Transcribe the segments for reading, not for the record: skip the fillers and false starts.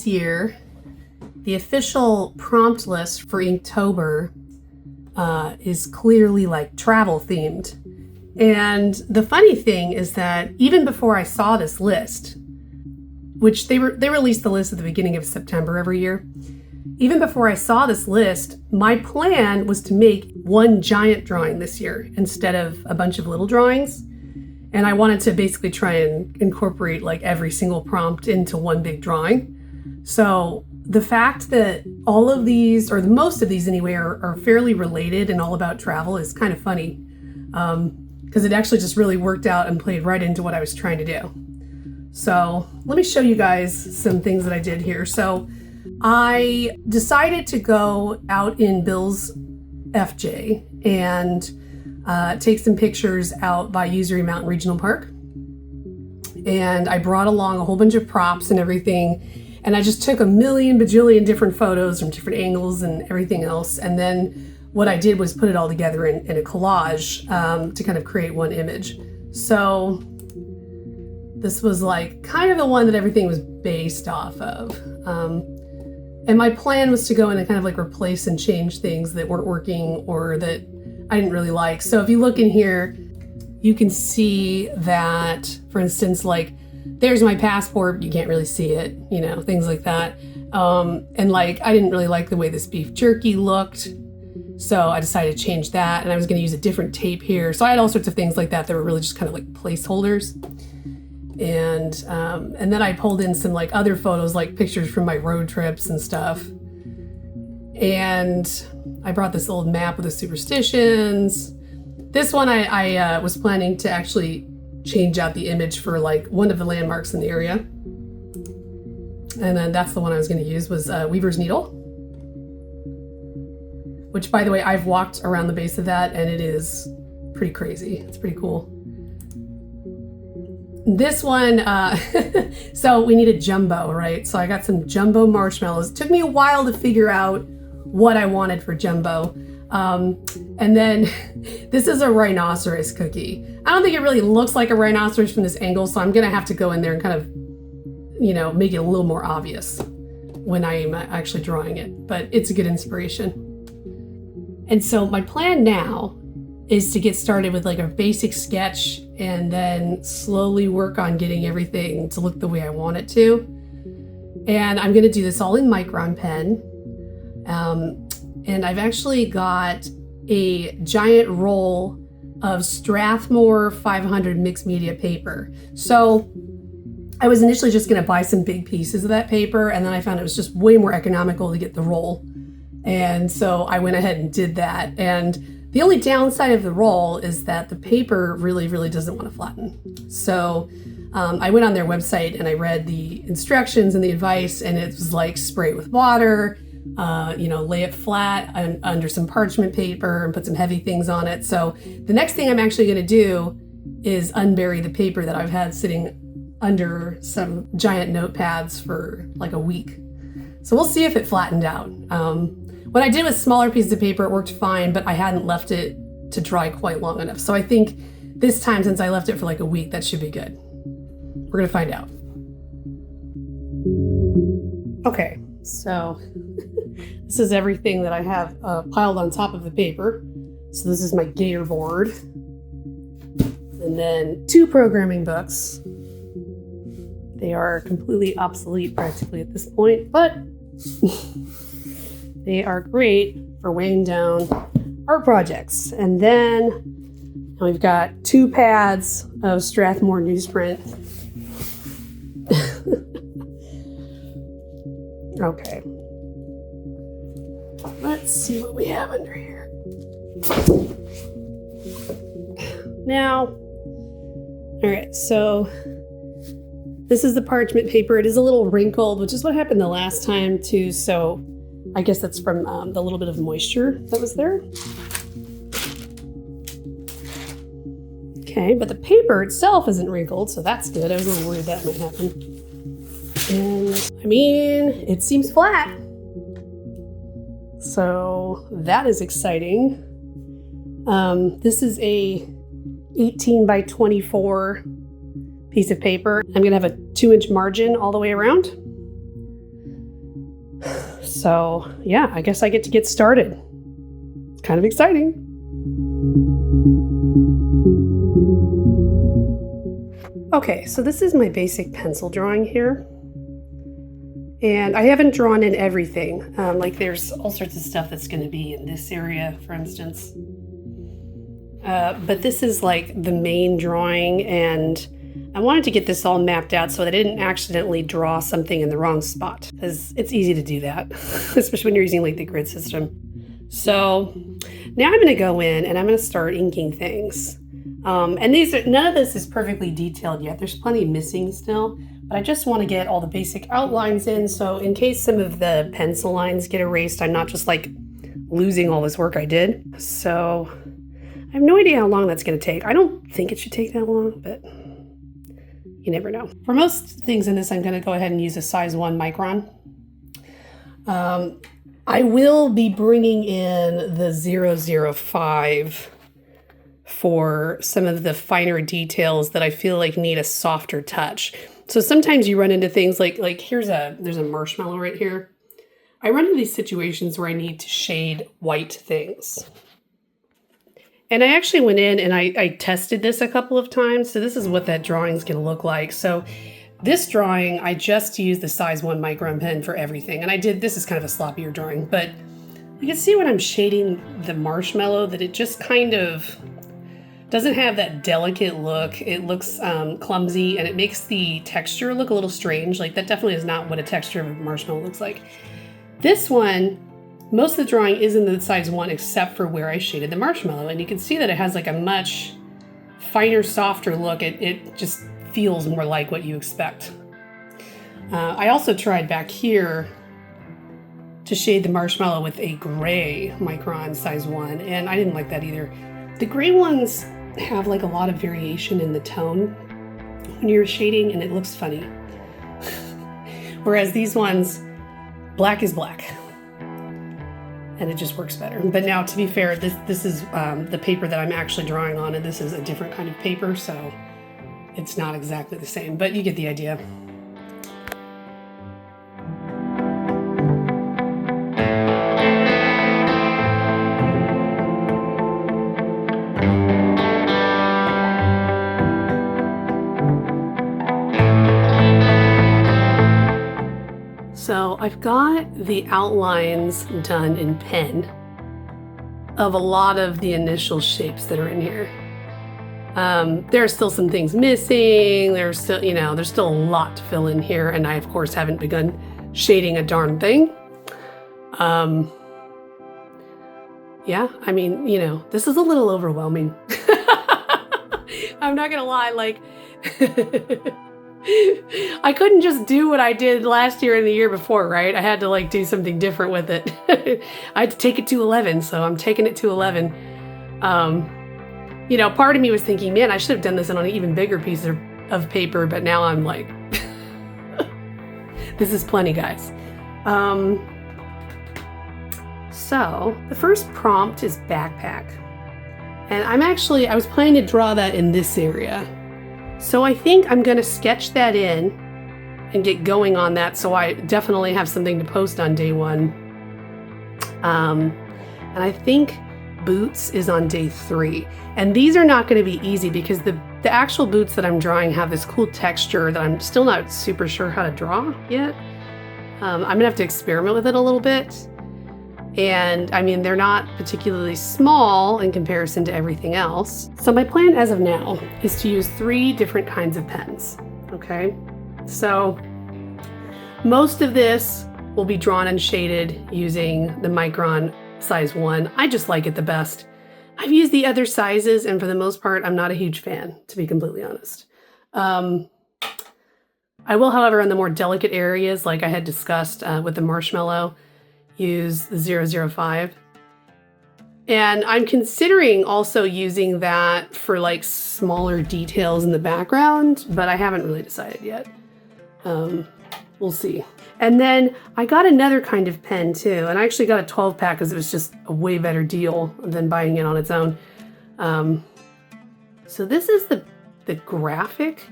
this year, the official prompt list for Inktober is clearly like travel themed. And the funny thing is that even before I saw this list, which they release the list at the beginning of September every year, even before I saw this list, my plan was to make one giant drawing this year instead of a bunch of little drawings. And I wanted to basically try and incorporate like every single prompt into one big drawing. So the fact that all of these, or most of these anyway, are fairly related and all about travel is kind of funny. Because it actually just really worked out and played right into what I was trying to do. So let me show you guys some things that I did here. So I decided to go out in Bill's FJ and take some pictures out by Usery Mountain Regional Park. And I brought along a whole bunch of props and everything. And I just took a million bajillion different photos from different angles and everything else. And then what I did was put it all together in a collage to kind of create one image. So this was like kind of the one that everything was based off of. And my plan was to go in and kind of like replace and change things that weren't working or that I didn't really like. So if you look in here, you can see that, for instance, like there's my passport, you can't really see it, you know, things like that. And like, I didn't really like the way this beef jerky looked. So I decided to change that, and I was going to use a different tape here. So I had all sorts of things like that that were really just kind of like placeholders. And then I pulled in some like other photos, like pictures from my road trips and stuff. And I brought this old map with the superstitions. This one I was planning to actually change out the image for like one of the landmarks in the area. And then that's the one I was going to use was Weaver's Needle. Which, by the way, I've walked around the base of that and it is pretty crazy. It's pretty cool. This one, so we needed jumbo, right? So I got some jumbo marshmallows. It took me a while to figure out what I wanted for jumbo. And then this is a rhinoceros cookie. I don't think it really looks like a rhinoceros from this angle, so I'm gonna have to go in there and kind of, you know, make it a little more obvious when I'm actually drawing it, but it's a good inspiration. And so my plan now is to get started with like a basic sketch and then slowly work on getting everything to look the way I want it to. And I'm gonna do this all in micron pen. And I've actually got a giant roll of Strathmore 500 mixed media paper. So I was initially just gonna buy some big pieces of that paper, and then I found it was just way more economical to get the roll. And so I went ahead and did that. And the only downside of the roll is that the paper really, really doesn't want to flatten. So I went on their website and I read the instructions and the advice, and it was like spray it with water, you know, lay it flat under some parchment paper and put some heavy things on it. So the next thing I'm actually going to do is unbury the paper that I've had sitting under some giant notepads for like a week. So we'll see if it flattened out. What I did with smaller pieces of paper, it worked fine, but I hadn't left it to dry quite long enough. So I think this time, since I left it for like a week, that should be good. We're gonna find out. Okay, so this is everything that I have piled on top of the paper. So this is my Gator board. And then 2 programming books. They are completely obsolete practically at this point, but they are great for weighing down art projects. And then we've got 2 pads of Strathmore newsprint. Okay. Let's see what we have under here. Now, all right, so this is the parchment paper. It is a little wrinkled, which is what happened the last time too. So I guess that's from the little bit of moisture that was there. Okay, but the paper itself isn't wrinkled, so that's good. I was a little worried that might happen. And I mean, it seems flat. So that is exciting. This is a 18 by 24 piece of paper. I'm gonna have a 2-inch margin all the way around. So yeah, I guess I get to get started. It's kind of exciting. Okay, so this is my basic pencil drawing here. And I haven't drawn in everything. Like there's all sorts of stuff that's going to be in this area, for instance. But this is like the main drawing, and I wanted to get this all mapped out so that I didn't accidentally draw something in the wrong spot, because it's easy to do that, especially when you're using like the grid system. So now I'm going to go in and I'm going to start inking things. And none of this is perfectly detailed yet. There's plenty missing still, but I just want to get all the basic outlines in. So in case some of the pencil lines get erased, I'm not just like losing all this work I did. So I have no idea how long that's going to take. I don't think it should take that long, but you never know. For most things in this, I'm going to go ahead and use a size 1 micron. I will be bringing in the 005 for some of the finer details that I feel like need a softer touch. So sometimes you run into things like there's a marshmallow right here. I run into these situations where I need to shade white things. And I actually went in and I tested this a couple of times. So this is what that drawing is going to look like. So this drawing, I just used the size 1 micron pen for everything. And this is kind of a sloppier drawing, but you can see when I'm shading the marshmallow that it just kind of doesn't have that delicate look. It looks clumsy, and it makes the texture look a little strange. Like that definitely is not what a texture of a marshmallow looks like. This one, most of the drawing is in the size 1 except for where I shaded the marshmallow. And you can see that it has like a much finer, softer look. It just feels more like what you expect. I also tried back here to shade the marshmallow with a gray micron size 1, and I didn't like that either. The gray ones have like a lot of variation in the tone when you're shading, and it looks funny. Whereas these ones, black is black, and it just works better. But now, to be fair, this is the paper that I'm actually drawing on, and this is a different kind of paper, so it's not exactly the same, but you get the idea. So I've got the outlines done in pen of a lot of the initial shapes that are in here. There are still some things missing. There's still a lot to fill in here, and I of course haven't begun shading a darn thing. Yeah, I mean, this is a little overwhelming. I'm not gonna lie, like I couldn't just do what I did last year and the year before, right? I had to like do something different with it. I had to take it to 11, so I'm taking it to 11. Part of me was thinking, man, I should have done this on an even bigger piece of paper, but now I'm like, this is plenty, guys. So the first prompt is backpack. And I was planning to draw that in this area. So I think I'm gonna sketch that in and get going on that, so I definitely have something to post on day 1. And I think boots is on day 3. And these are not gonna be easy because the actual boots that I'm drawing have this cool texture that I'm still not super sure how to draw yet. I'm gonna have to experiment with it a little bit. And I mean, they're not particularly small in comparison to everything else. So my plan as of now is to use 3 different kinds of pens, okay? So most of this will be drawn and shaded using the micron size 1. I just like it the best. I've used the other sizes, and for the most part, I'm not a huge fan, to be completely honest. I will, however, in the more delicate areas, like I had discussed with the marshmallow, use the 005. And I'm considering also using that for like smaller details in the background, but I haven't really decided yet. We'll see. And then I got another kind of pen too, and I actually got a 12 pack because it was just a way better deal than buying it on its own. So this is the graphic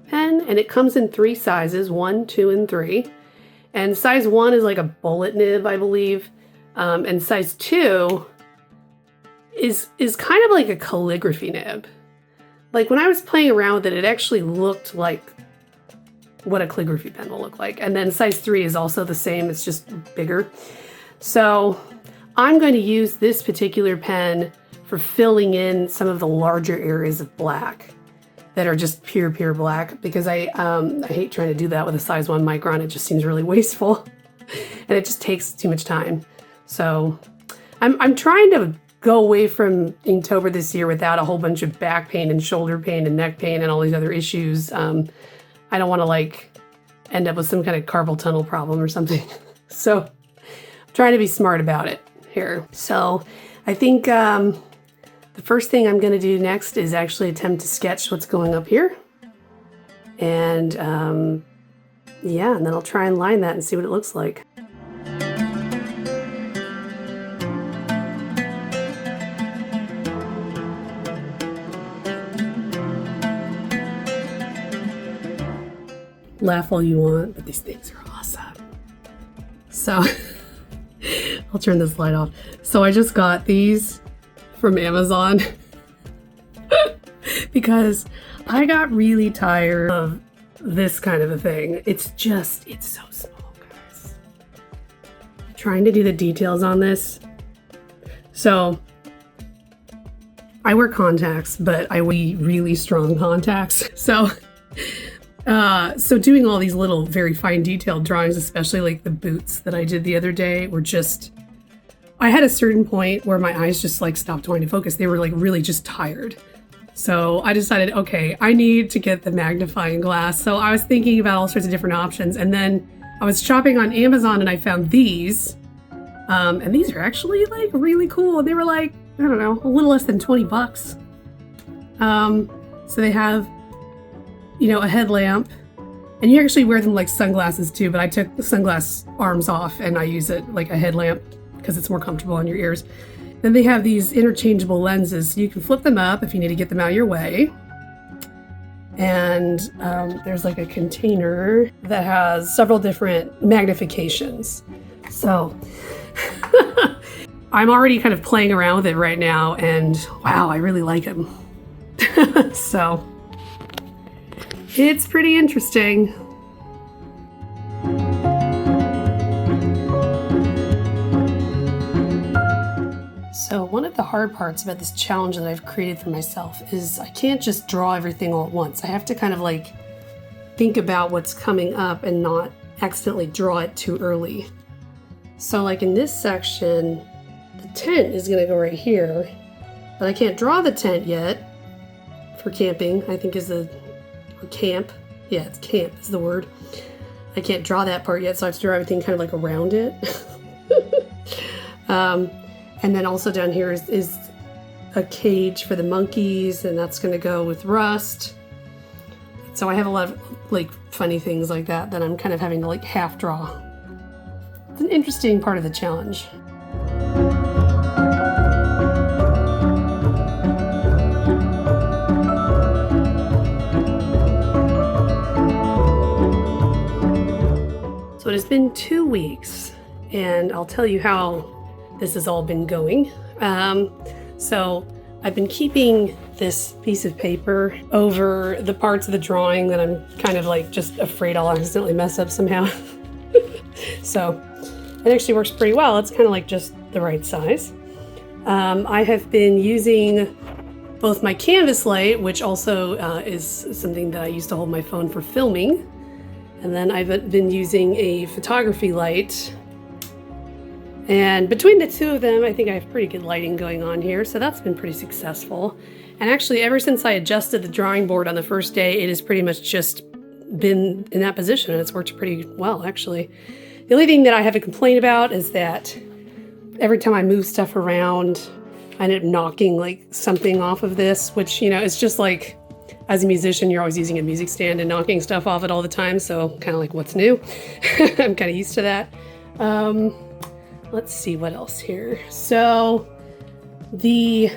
pen, and it comes in 3 sizes, 1, 2, and 3. And size 1 is like a bullet nib, I believe. And size 2 is kind of like a calligraphy nib. Like when I was playing around with it, it actually looked like what a calligraphy pen will look like. And then size 3 is also the same, it's just bigger. So I'm going to use this particular pen for filling in some of the larger areas of black that are just pure black, because I hate trying to do that with a size 1 micron. It just seems really wasteful and it just takes too much time. So I'm trying to go away from Inktober this year without a whole bunch of back pain and shoulder pain and neck pain and all these other issues. I don't want to like end up with some kind of carpal tunnel problem or something. So I'm trying to be smart about it here. So I think the first thing I'm going to do next is actually attempt to sketch what's going up here. And yeah, and then I'll try and line that and see what it looks like. Laugh all you want, but these things are awesome. So I'll turn this light off. So I just got these from Amazon because I got really tired of this kind of a thing. It's so small, guys. I'm trying to do the details on this. So I wear contacts, but I wear really strong contacts. So doing all these little very fine detailed drawings, especially like the boots that I did the other day, were just, I had a certain point where my eyes just like stopped wanting to focus. They were like really just tired. So I decided, okay, I need to get the magnifying glass. So I was thinking about all sorts of different options. And then I was shopping on Amazon and I found these. And these are actually like really cool. They were like, I don't know, a little less than 20 bucks. So they have, you know, a headlamp, and you actually wear them like sunglasses too, but I took the sunglass arms off and I use it like a headlamp because it's more comfortable on your ears. Then they have these interchangeable lenses, so you can flip them up if you need to get them out of your way. And there's like a container that has several different magnifications. So I'm already kind of playing around with it right now, and wow, I really like them. So it's pretty interesting. So one of the hard parts about this challenge that I've created for myself is I can't just draw everything all at once. I have to kind of like think about what's coming up and not accidentally draw it too early. So like in this section, the tent is gonna go right here, but I can't draw the tent yet for camping, I think is the, or camp. Yeah, it's camp is the word. I can't draw that part yet, so I have to draw everything kind of like around it. And then also down here is a cage for the monkeys, and that's gonna go with rust. So I have a lot of like funny things like that that I'm kind of having to like half draw. It's an interesting part of the challenge. So it has been 2 weeks, and I'll tell you how this has all been going. So I've been keeping this piece of paper over the parts of the drawing that I'm kind of like just afraid I'll accidentally mess up somehow. So it actually works pretty well. It's kind of like just the right size. I have been using both my canvas light, which also is something that I use to hold my phone for filming. And then I've been using a photography light. And between the two of them, I think I have pretty good lighting going on here, so that's been pretty successful. And actually, ever since I adjusted the drawing board on the first day, it has pretty much just been in that position, and it's worked pretty well, actually. The only thing that I have a complaint about is that every time I move stuff around, I end up knocking like something off of this, which, you know, it's just like, as a musician, you're always using a music stand and knocking stuff off it all the time, so kind of like, what's new? I'm kind of used to that. Let's see what else here. So the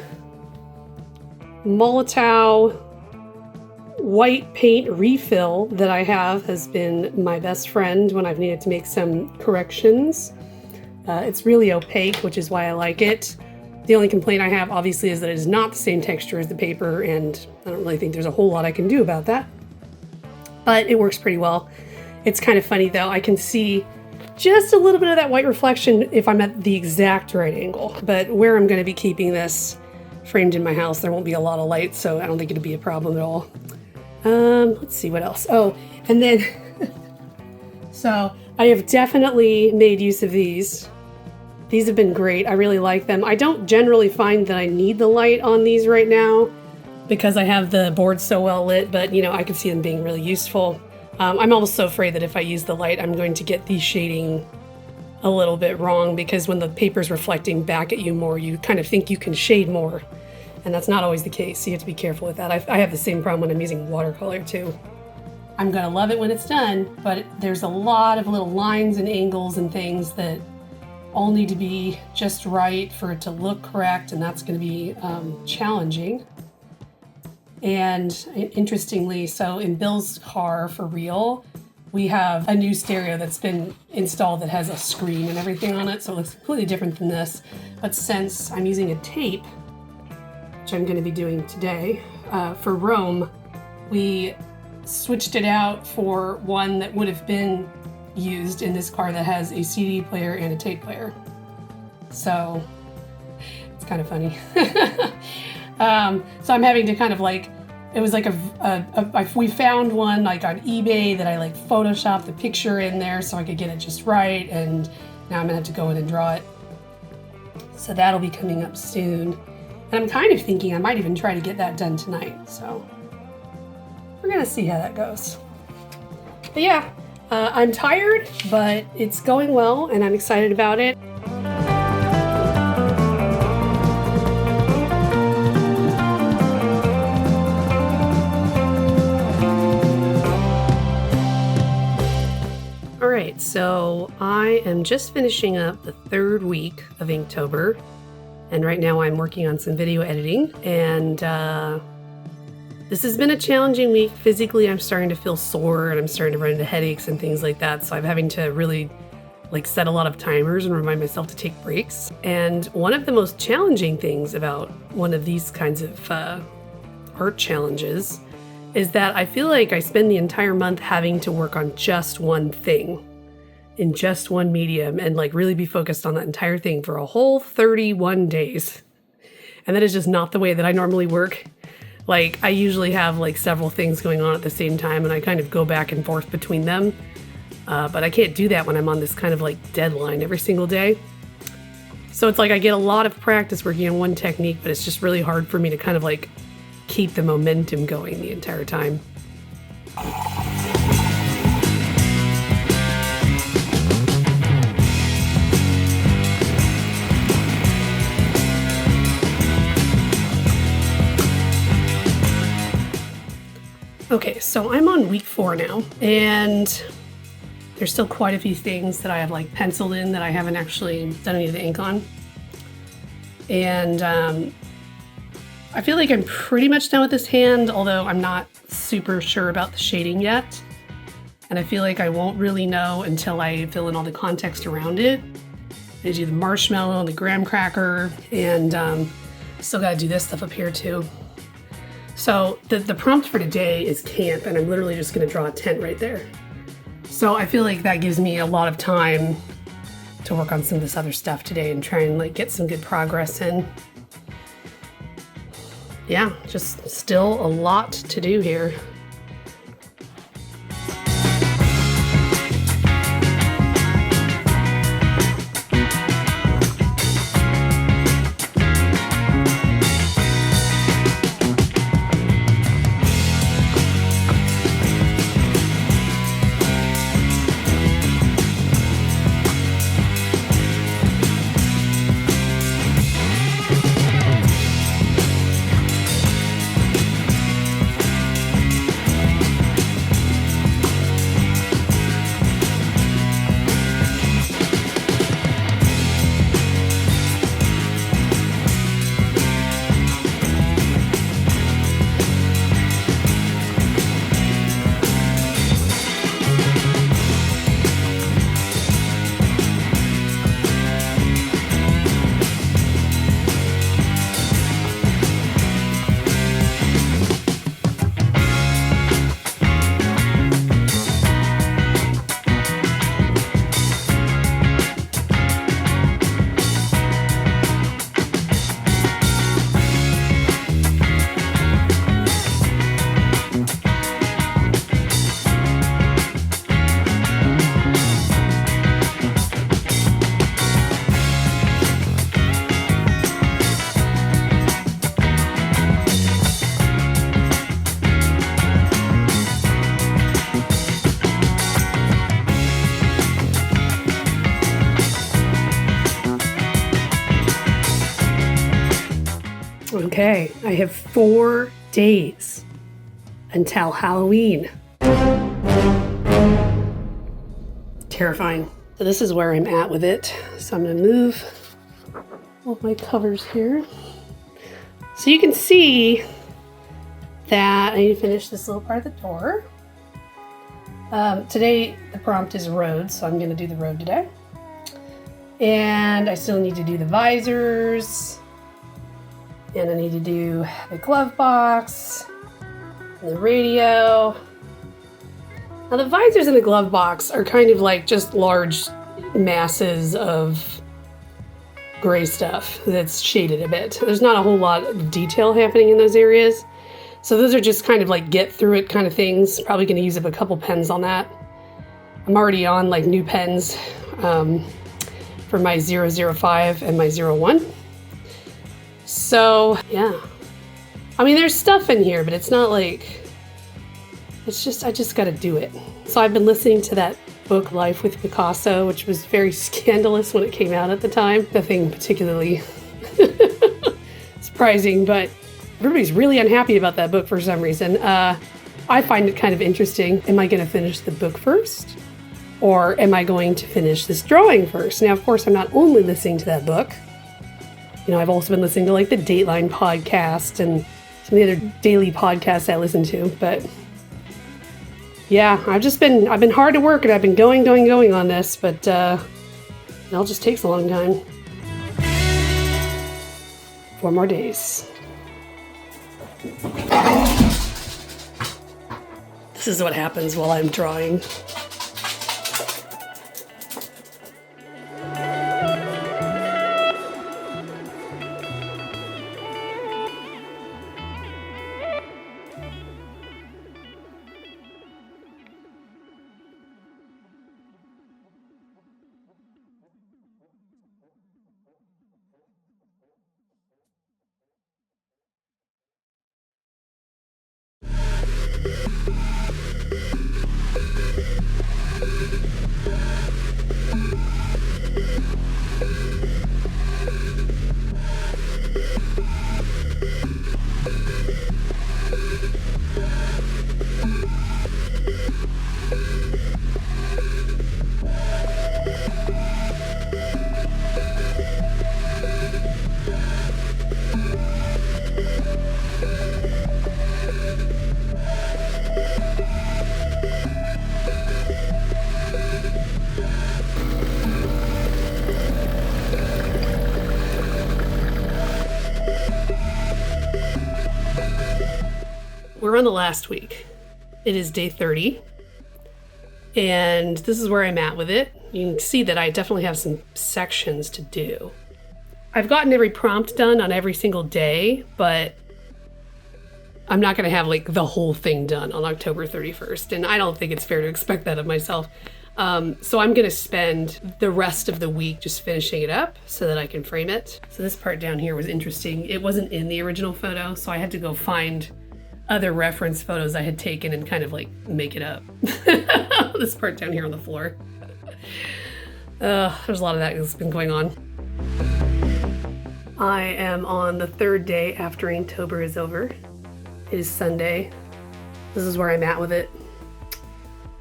Molotov white paint refill that I have has been my best friend when I've needed to make some corrections. It's really opaque, which is why I like it. The only complaint I have, obviously, is that it is not the same texture as the paper, and I don't really think there's a whole lot I can do about that. But it works pretty well. It's kind of funny, though. I can see just a little bit of that white reflection if I'm at the exact right angle. But where I'm going to be keeping this framed in my house, there won't be a lot of light, so I don't think it'll be a problem at all. Let's see what else. Oh, and then, so I have definitely made use of these. These have been great. I really like them. I don't generally find that I need the light on these right now because I have the board so well lit, but you know, I can see them being really useful. I'm also afraid that if I use the light, I'm going to get the shading a little bit wrong, because when the paper's reflecting back at you more, you kind of think you can shade more, and that's not always the case. So you have to be careful with that. I have the same problem when I'm using watercolor too. I'm gonna love it when it's done, but there's a lot of little lines and angles and things that all need to be just right for it to look correct, and that's going to be challenging. And interestingly, so in Bill's car for real, we have a new stereo that's been installed that has a screen and everything on it, so it looks completely different than this. But since I'm using a tape, which I'm going to be doing today, for Rome, we switched it out for one that would have been used in this car that has a CD player and a tape player. So it's kind of funny. So I'm having to kind of like, it was like we found one like on eBay that I like photoshopped the picture in there so I could get it just right, and now I'm gonna have to go in and draw it. So that'll be coming up soon. And I'm kind of thinking I might even try to get that done tonight. So we're gonna see how that goes. But yeah, I'm tired, but it's going well and I'm excited about it. All right, so I am just finishing up the third week of Inktober, and right now I'm working on some video editing, and this has been a challenging week. Physically, I'm starting to feel sore and I'm starting to run into headaches and things like that. So I'm having to really like set a lot of timers and remind myself to take breaks. And one of the most challenging things about one of these kinds of art challenges is that I feel like I spend the entire month having to work on just one thing in just one medium and like really be focused on that entire thing for a whole 31 days. And that is just not the way that I normally work. Like, I usually have like several things going on at the same time and I kind of go back and forth between them. But I can't do that when I'm on this kind of like deadline every single day. So it's like I get a lot of practice working on one technique, but it's just really hard for me to kind of like keep the momentum going the entire time. Okay, so I'm on week 4 now, and there's still quite a few things that I have like penciled in that I haven't actually done any of the ink on. And I feel like I'm pretty much done with this hand, although I'm not super sure about the shading yet. And I feel like I won't really know until I fill in all the context around it. I do the marshmallow and the graham cracker, and still gotta do this stuff up here too. So the prompt for today is camp, and I'm literally just gonna draw a tent right there. So I feel like that gives me a lot of time to work on some of this other stuff today and try and like get some good progress in. Yeah, just still a lot to do here. Okay, I have 4 days until Halloween. Terrifying. So this is where I'm at with it. So I'm gonna move all my covers here. So you can see that I need to finish this little part of the door. Today the prompt is road, so I'm gonna do the road today. And I still need to do the visors. And I need to do the glove box, and the radio. Now the visors in the glove box are kind of like just large masses of gray stuff that's shaded a bit. There's not a whole lot of detail happening in those areas. So those are just kind of like get through it kind of things. Probably gonna use up a couple pens on that. I'm already on like new pens for my 005 and my 01. So yeah, I mean there's stuff in here, but it's not like, it's just, I just gotta do it. So I've been listening to that book, Life with Picasso, which was very scandalous when it came out at the time. Nothing particularly surprising, but everybody's really unhappy about that book for some reason. I find it kind of interesting. Am I gonna finish the book first? Or am I going to finish this drawing first? Now, of course, I'm not only listening to that book. You know, I've also been listening to like the Dateline podcast and some of the other daily podcasts I listen to, but yeah, I've been hard at work and I've been going on this, but it all just takes a long time. 4 more days. This is what happens while I'm drawing. We're on the last week. It is day 30. And this is where I'm at with it. You can see that I definitely have some sections to do. I've gotten every prompt done on every single day, but I'm not going to have like the whole thing done on October 31st. And I don't think it's fair to expect that of myself. So I'm going to spend the rest of the week just finishing it up so that I can frame it. So this part down here was interesting. It wasn't in the original photo, so I had to go find other reference photos I had taken and kind of like make it up. This part down here on the floor. There's a lot of that that's been going on. I am on the 3rd day after Inktober is over. It is Sunday. This is where I'm at with it.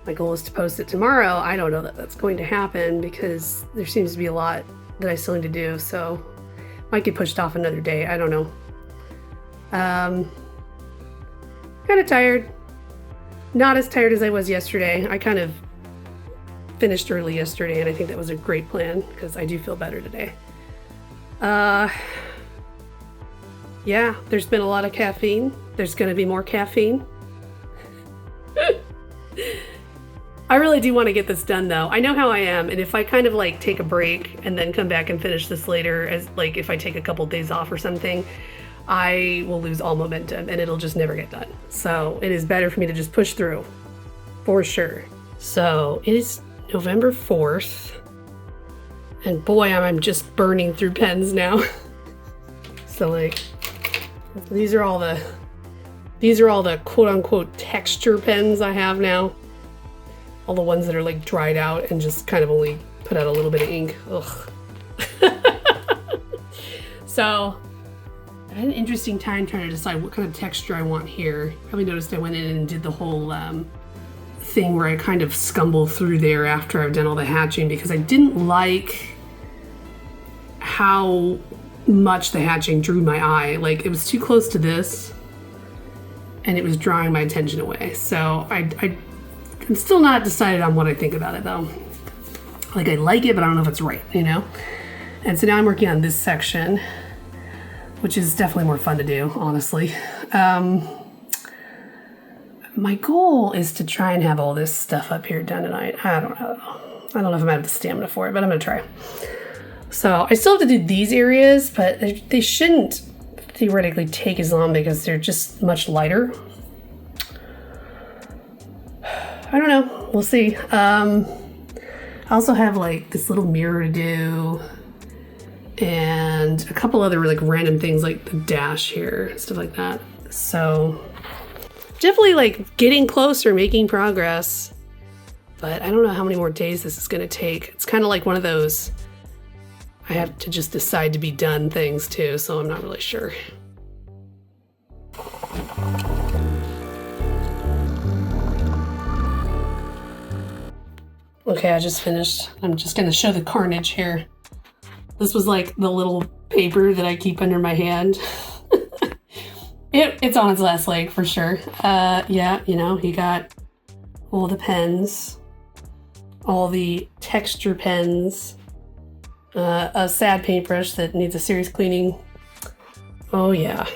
My goal is to post it tomorrow. I don't know that that's going to happen because there seems to be a lot that I still need to do, so might get pushed off another day. I don't know. Kind of tired. Not as tired as I was yesterday. I kind of finished early yesterday, and I think that was a great plan because I do feel better today. Yeah, there's been a lot of caffeine. There's going to be more caffeine. I really do want to get this done though. I know how I am, and if I kind of like take a break and then come back and finish this later, as like if I take a couple days off or something, I will lose all momentum and it'll just never get done. So it is better for me to just push through, for sure. So it is November 4th, and boy, I'm just burning through pens now. So like, these are all the quote unquote texture pens I have now. All the ones that are like dried out and just kind of only put out a little bit of ink. Ugh. So I had an interesting time trying to decide what kind of texture I want here. You probably noticed I went in and did the whole thing where I kind of scumble through there after I've done all the hatching, because I didn't like how much the hatching drew my eye. Like, it was too close to this and it was drawing my attention away. So I'm still not decided on what I think about it though. Like, I like it, but I don't know if it's right, you know? And so now I'm working on this section, which is definitely more fun to do, honestly. My goal is to try and have all this stuff up here done tonight. I don't know if I'm gonna have the stamina for it, but I'm gonna try. So I still have to do these areas, but they shouldn't theoretically take as long because they're just much lighter. I don't know, we'll see. I also have like this little mirror to do and a couple other like random things like the dash here, stuff like that. So definitely like getting closer, making progress, but I don't know how many more days this is gonna take. It's kind of like one of those, I have to just decide to be done things too, so I'm not really sure. Okay, I just finished. I'm just gonna show the carnage here. This was like the little paper that I keep under my hand. It's on its last leg for sure. Yeah, you know, he got all the pens, all the texture pens, a sad paintbrush that needs a serious cleaning. Oh yeah,